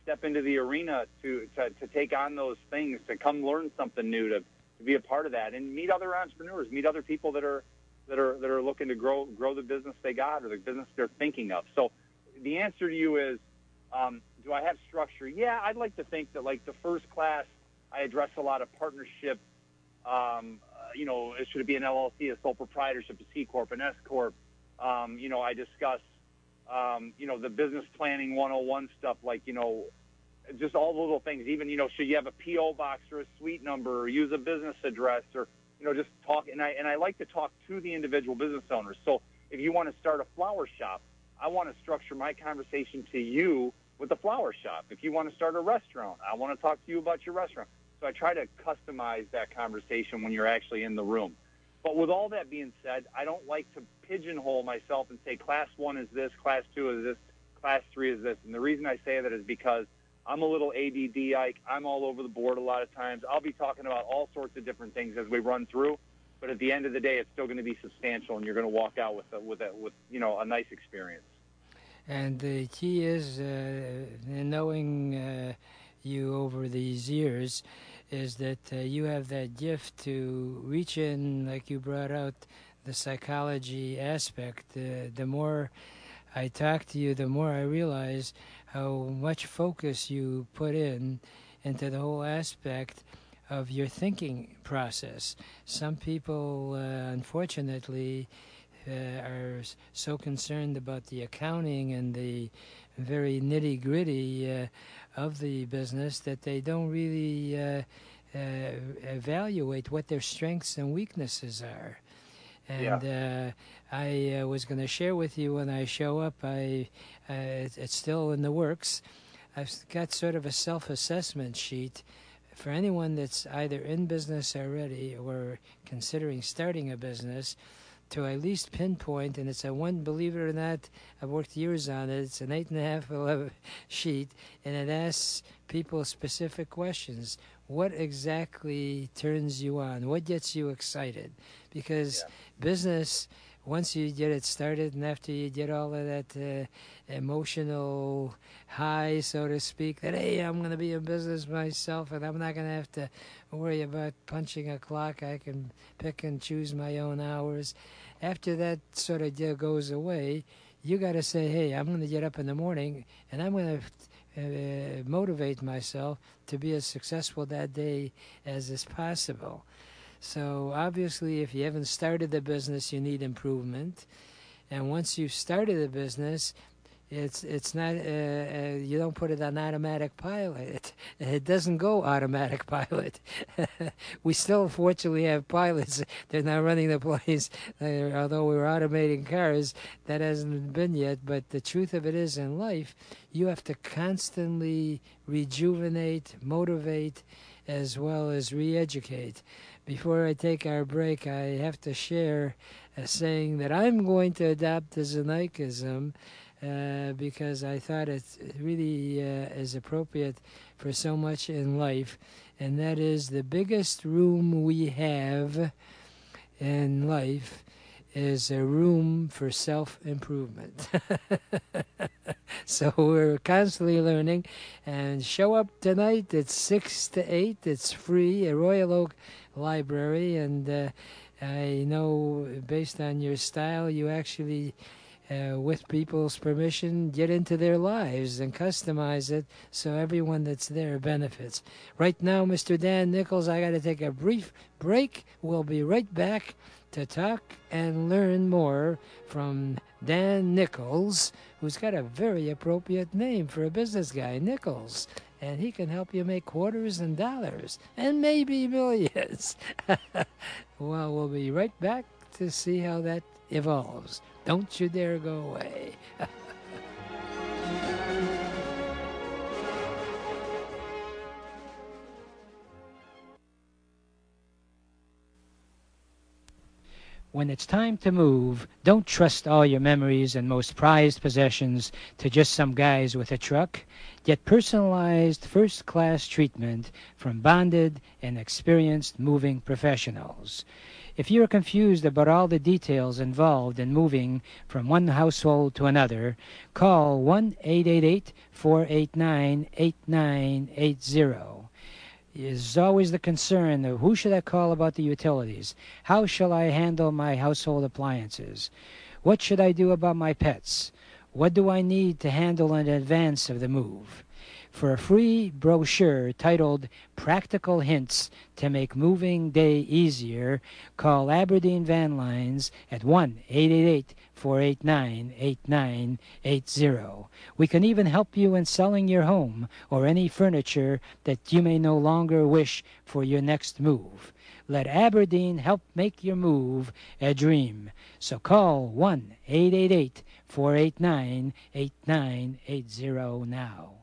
step into the arena to take on those things, to come learn something new, to be a part of that, and meet other entrepreneurs, meet other people that are looking to grow the business they got, or the business they're thinking of. So the answer to you is, do I have structure? Yeah, I'd like to think that, like the first class, I address a lot of partnership. You know, should it be an LLC, a sole proprietorship, a C Corp, an S Corp? You know, I discuss, you know, the business planning 101 stuff, like, you know, just all the little things. Even, you know, should you have a P.O. box or a suite number, or use a business address, or, you know, just talk. And I like to talk to the individual business owners. So if you want to start a flower shop, I want to structure my conversation to you with the flower shop. If you want to start a restaurant, I want to talk to you about your restaurant. So I try to customize that conversation when you're actually in the room. But with all that being said, I don't like to pigeonhole myself and say class 1 is this, class 2 is this, class 3 is this. And the reason I say that is because I'm a little ADD, Ike. I'm all over the board a lot of times. I'll be talking about all sorts of different things as we run through. But at the end of the day, it's still going to be substantial, and you're going to walk out with you know, a nice experience. And the key is, knowing you over these years, is that you have that gift to reach in, like you brought out, the psychology aspect. The more I talk to you, the more I realize how much focus you put into the whole aspect of your thinking process. Some people, unfortunately, are so concerned about the accounting and the very nitty-gritty of the business that they don't really evaluate what their strengths and weaknesses are. And I was going to share with you when I show up. It's still in the works. I've got sort of a self-assessment sheet for anyone that's either in business already or considering starting a business, to at least pinpoint, and it's a one, believe it or not, I've worked years on it, it's an 8.5 11 sheet, and it asks people specific questions. What exactly turns you on? What gets you excited? Because business, once you get it started and after you get all of that emotional high, so to speak, that, hey, I'm going to be in business myself and I'm not going to have to worry about punching a clock. I can pick and choose my own hours. After that sort of deal goes away, you got to say, hey, I'm going to get up in the morning and I'm going to motivate myself to be as successful that day as is possible. So obviously, if you haven't started the business, you need improvement. And once you've started the business, it's not you don't put it on automatic pilot. It doesn't go automatic pilot. We still fortunately have pilots. They're not running the planes. Although we're automating cars, that hasn't been yet. But the truth of it is, in life, you have to constantly rejuvenate, motivate, as well as re-educate. Before I take our break, I have to share a saying that I'm going to adopt as an Ikeism, because I thought it really is appropriate for so much in life, and that is the biggest room we have in life is a room for self-improvement. So we're constantly learning, and show up tonight at 6 to 8. It's free at Royal Oak Library, and I know based on your style, you actually with people's permission, get into their lives and customize it so everyone that's there benefits. Right now, Mr. Dan Nichols, I got to take a brief break. We'll be right back to talk and learn more from Dan Nichols, who's got a very appropriate name for a business guy, Nichols. And he can help you make quarters and dollars and maybe millions. Well, we'll be right back to see how that evolves. Don't you dare go away. When it's time to move, don't trust all your memories and most prized possessions to just some guys with a truck. Get personalized first-class treatment from bonded and experienced moving professionals. If you're confused about all the details involved in moving from one household to another, call 1-888-489-8980. Is always the concern of who should I call about the utilities? How shall I handle my household appliances? What should I do about my pets? What do I need to handle in advance of the move? For a free brochure titled Practical Hints to Make Moving Day Easier, call Aberdeen Van Lines at 1-888-489-8980. We can even help you in selling your home or any furniture that you may no longer wish for your next move. Let Aberdeen help make your move a dream. So call 1-888-489-8980 now.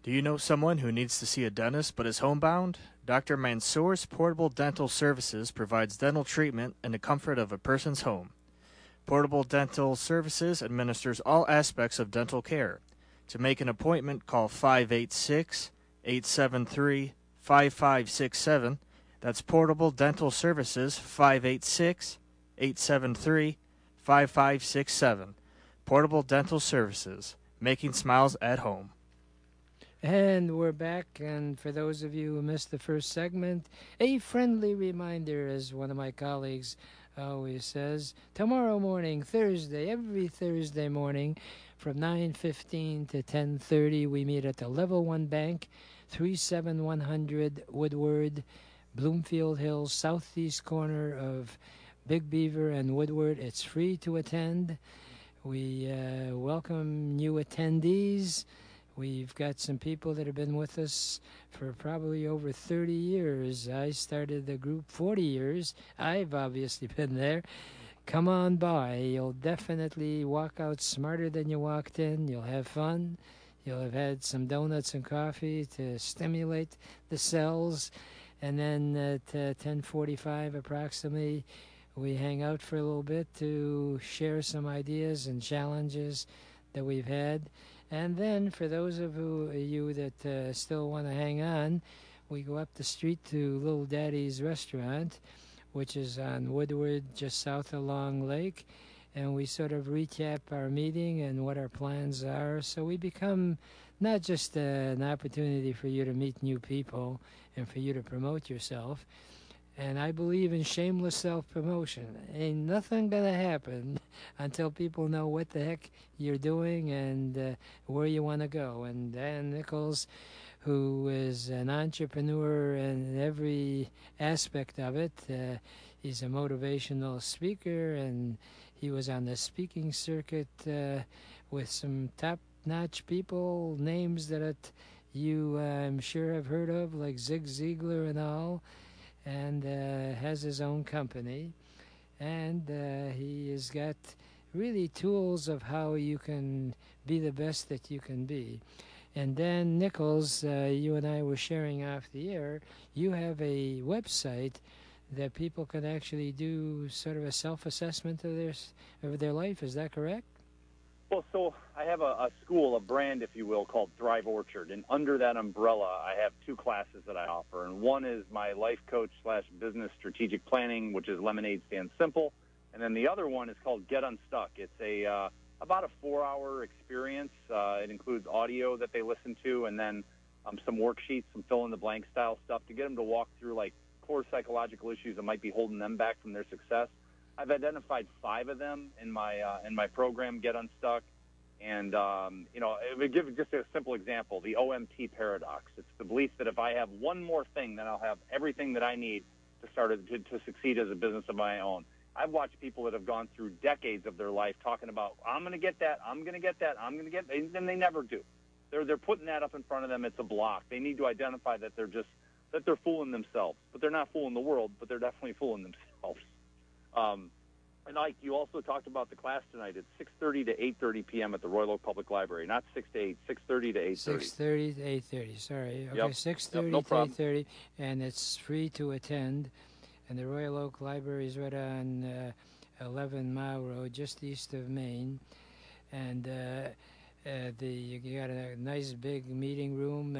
Do you know someone who needs to see a dentist but is homebound? Dr. Mansour's Portable Dental Services provides dental treatment in the comfort of a person's home. Portable Dental Services administers all aspects of dental care. To make an appointment, call 586-873-5567. That's Portable Dental Services, 586-873-5567. Portable Dental Services, making smiles at home. And we're back, and for those of you who missed the first segment, a friendly reminder, as one of my colleagues always says, tomorrow morning, Thursday, every Thursday morning, from 9:15 to 10:30, we meet at the Level 1 Bank, 37100 Woodward, Bloomfield Hills, southeast corner of Big Beaver and Woodward. It's free to attend. We welcome new attendees. We've got some people that have been with us for probably over 30 years. I started the group 40 years. I've obviously been there. Come on by. You'll definitely walk out smarter than you walked in. You'll have fun. You'll have had some donuts and coffee to stimulate the cells. And then at 10:45 approximately, we hang out for a little bit to share some ideas and challenges that we've had. And then for those of you that still want to hang on, we go up the street to Little Daddy's Restaurant, which is on Woodward, just south of Long Lake. And we sort of recap our meeting and what our plans are. So we become not just an opportunity for you to meet new people and for you to promote yourself. And I believe in shameless self-promotion. Ain't nothing going to happen until people know what the heck you're doing and where you want to go. And Dan Nichols, who is an entrepreneur in every aspect of it, he's a motivational speaker, and he was on the speaking circuit with some top-notch people, names that you, I'm sure, have heard of, like Zig Ziglar and all. And has his own company, and he has got really tools of how you can be the best that you can be. And Dan Nichols, you and I were sharing off the air, you have a website that people can actually do sort of a self-assessment of their life. Is that correct? Well, so I have a school, a brand, if you will, called Thrive Orchard. And under that umbrella, I have two classes that I offer. And one is my life coach / business strategic planning, which is Lemonade Stand Simple. And then the other one is called Get Unstuck. It's about a 4-hour experience. It includes audio that they listen to, and then some worksheets, some fill-in-the-blank style stuff to get them to walk through, like, core psychological issues that might be holding them back from their success. I've identified 5 of them in my program, Get Unstuck. And, it would give just a simple example, the OMT paradox. It's the belief that if I have one more thing, then I'll have everything that I need to succeed as a business of my own. I've watched people that have gone through decades of their life talking about, I'm going to get that, I'm going to get that, I'm going to get that, and they never do. They're putting that up in front of them. It's a block. They need to identify that they're fooling themselves. But they're not fooling the world, but they're definitely fooling themselves. And Ike, you also talked about the class tonight. It's 6:30 to 8:30 p.m. at the Royal Oak Public Library. Not 6 to 8, 6:30 to 8:30. 6:30 to 8:30. Sorry. Okay, Yep. 6:30 no to problem. 8:30, and it's free to attend. And the Royal Oak Library is right on 11 Mile Road, just east of Maine. And you got a nice big meeting room.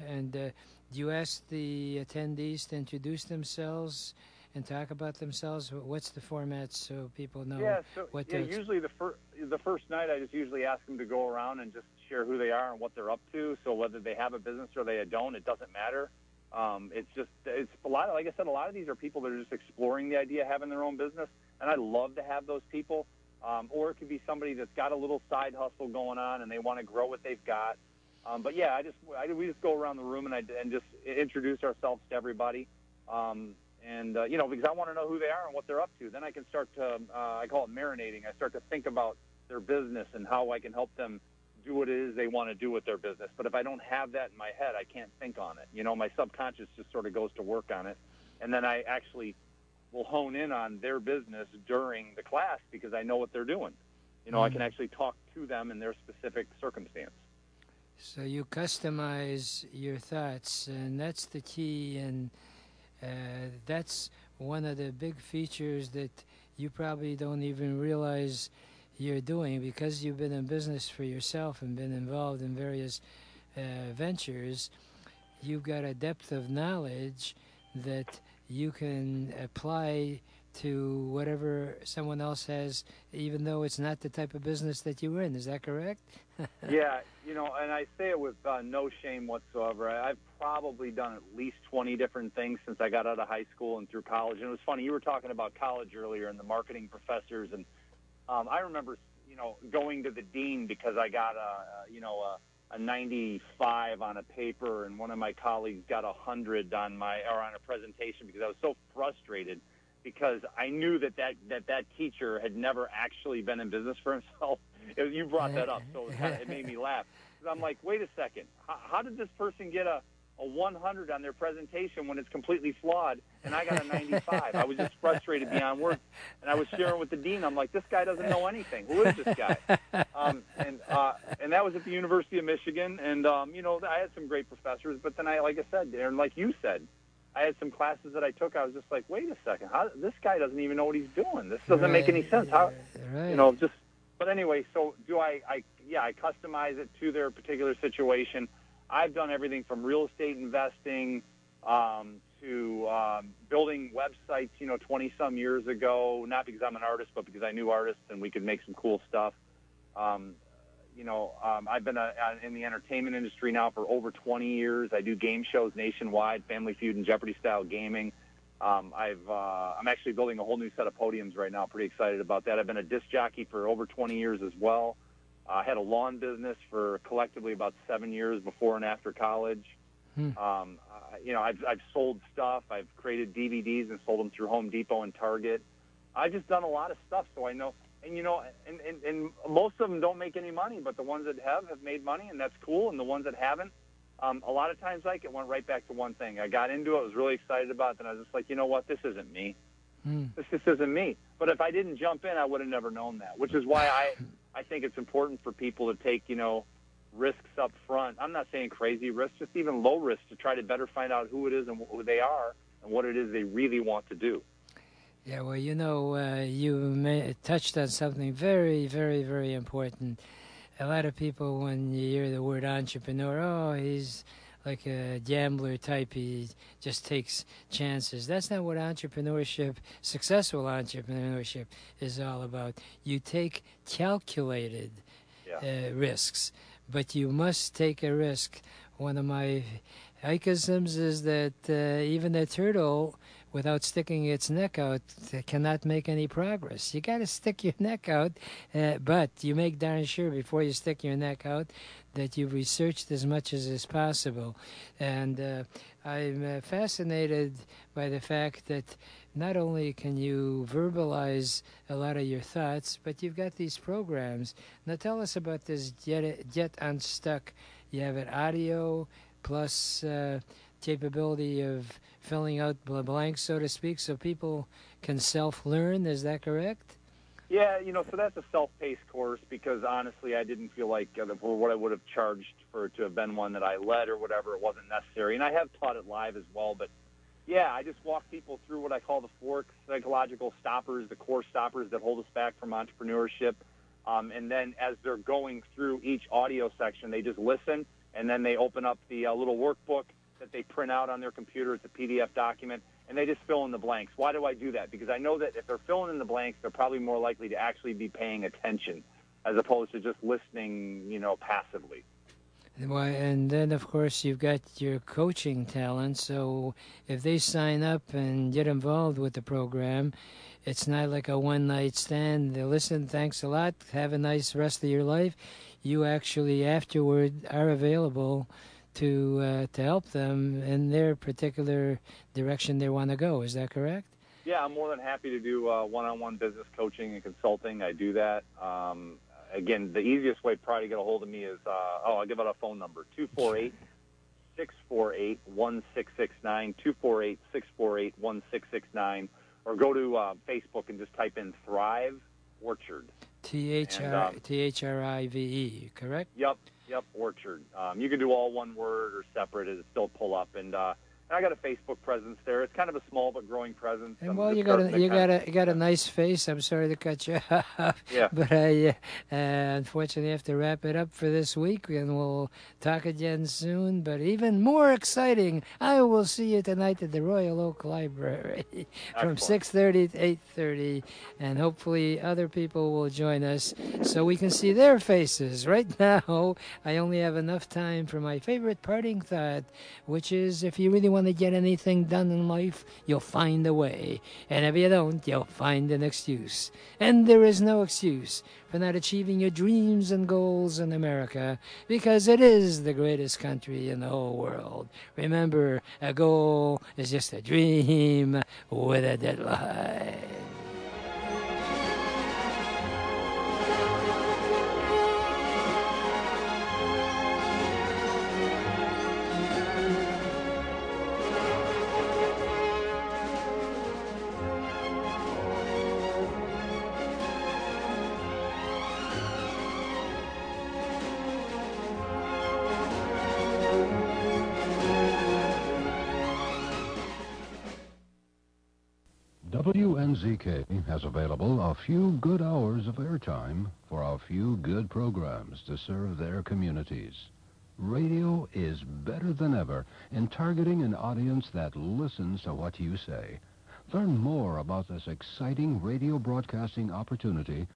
And do you ask the attendees to introduce themselves and talk about themselves? What's the format so people know what to expect? Usually the first night I just usually ask them to go around and just share who they are and what they're up to. So whether they have a business or they don't, it doesn't matter. It's a lot. Like I said, a lot of these are people that are just exploring the idea of having their own business, and I love to have those people. Or it could be somebody that's got a little side hustle going on and they want to grow what they've got. But yeah, we just go around the room and just introduce ourselves to everybody. Because I want to know who they are and what they're up to. Then I can start to, I call it marinating. I start to think about their business and how I can help them do what it is they want to do with their business. But if I don't have that in my head, I can't think on it. My subconscious just sort of goes to work on it. And then I actually will hone in on their business during the class because I know what they're doing. I can actually talk to them in their specific circumstance. So you customize your thoughts, and that's the key, and that's one of the big features that you probably don't even realize you're doing because you've been in business for yourself and been involved in various ventures. You've got a depth of knowledge that you can apply to whatever someone else has, even though it's not the type of business that you're in. Is that correct? Yeah, and I say it with no shame whatsoever. I've probably done at least 20 different things since I got out of high school and through college. And it was funny, you were talking about college earlier and the marketing professors. And I remember, going to the dean because I got a 95 on a paper, and one of my colleagues got 100 on a presentation because I was so frustrated because I knew that teacher had never actually been in business for himself. You brought that up, so it made me laugh. 'Cause I'm like, wait a second, how did this person get a 100 on their presentation when it's completely flawed, and I got a 95? I was just frustrated beyond words, and I was sharing with the dean. I'm like, this guy doesn't know anything. Who is this guy? And that was at the University of Michigan, and I had some great professors, but then like I said, and like you said, I had some classes that I took. I was just like, wait a second, this guy doesn't even know what he's doing. This doesn't make any sense. How, right. But anyway, so do I customize it to their particular situation. I've done everything from real estate investing to building websites, 20-some years ago, not because I'm an artist, but because I knew artists and we could make some cool stuff. I've been in the entertainment industry now for over 20 years. I do game shows nationwide, Family Feud and Jeopardy-style gaming. I'm actually building a whole new set of podiums right now. Pretty excited about that. I've been a disc jockey for over 20 years as well. I had a lawn business for collectively about 7 years before and after college. I've sold stuff. I've created DVDs and sold them through Home Depot and Target. I've just done a lot of stuff, so I know. And most of them don't make any money, but the ones that have made money, and that's cool. And the ones that haven't, a lot of times, it went right back to one thing. I got into it, I was really excited about it, and I was just like, you know what, this isn't me. This just isn't me. But if I didn't jump in, I would have never known that, which is why I think it's important for people to take, risks up front. I'm not saying crazy risks, just even low risks to try to better find out who it is and who they are and what it is they really want to do. Yeah, well, you touched on something very, very, very important. A lot of people, when you hear the word entrepreneur, he's like a gambler type. He just takes chances. That's not what successful entrepreneurship is all about. You take calculated risks, but you must take a risk. One of my Ikeisms is that even a turtle, without sticking its neck out, cannot make any progress. You got to stick your neck out, but you make darn sure before you stick your neck out that you've researched as much as is possible. And I'm fascinated by the fact that not only can you verbalize a lot of your thoughts, but you've got these programs. Now tell us about this Get Unstuck. You have an audio plus capability of filling out blanks, so to speak, so people can self-learn. Is that correct? Yeah, so that's a self-paced course because honestly, I didn't feel like for what I would have charged for it to have been one that I led or whatever, it wasn't necessary. And I have taught it live as well, but yeah, I just walk people through what I call the 4 psychological stoppers, the core stoppers that hold us back from entrepreneurship. And then as they're going through each audio section, they just listen, and then they open up the little workbook that they print out on their computer. It's a PDF document, and they just fill in the blanks. Why do I do that? Because I know that if they're filling in the blanks, they're probably more likely to actually be paying attention as opposed to just listening, passively. And then, of course, you've got your coaching talent. So if they sign up and get involved with the program, it's not like a one-night stand. They listen, thanks a lot, have a nice rest of your life. You actually afterward are available to help them in their particular direction they want to go. Is that correct? Yeah, I'm more than happy to do one-on-one business coaching and consulting. I do that. Again, the easiest way probably to get a hold of me is, I'll give out a phone number, 248-648-1669, 248-648-1669, or go to Facebook and just type in Thrive Orchard. Thrive, correct? Yep, Orchard. You can do all one word or separate. It'll still pull up. And I got a Facebook presence there. It's kind of a small but growing presence. And well, you got a nice face. I'm sorry to cut you off. Yeah. But I unfortunately have to wrap it up for this week, and we'll talk again soon. But even more exciting, I will see you tonight at the Royal Oak Library from 6:30 to 8:30, and hopefully other people will join us so we can see their faces. Right now, I only have enough time for my favorite parting thought, which is if you really want to get anything done in life, you'll find a way. And if you don't, you'll find an excuse. And there is no excuse for not achieving your dreams and goals in America, because it is the greatest country in the whole world. Remember, a goal is just a dream with a deadline. WNZK has available a few good hours of airtime for a few good programs to serve their communities. Radio is better than ever in targeting an audience that listens to what you say. Learn more about this exciting radio broadcasting opportunity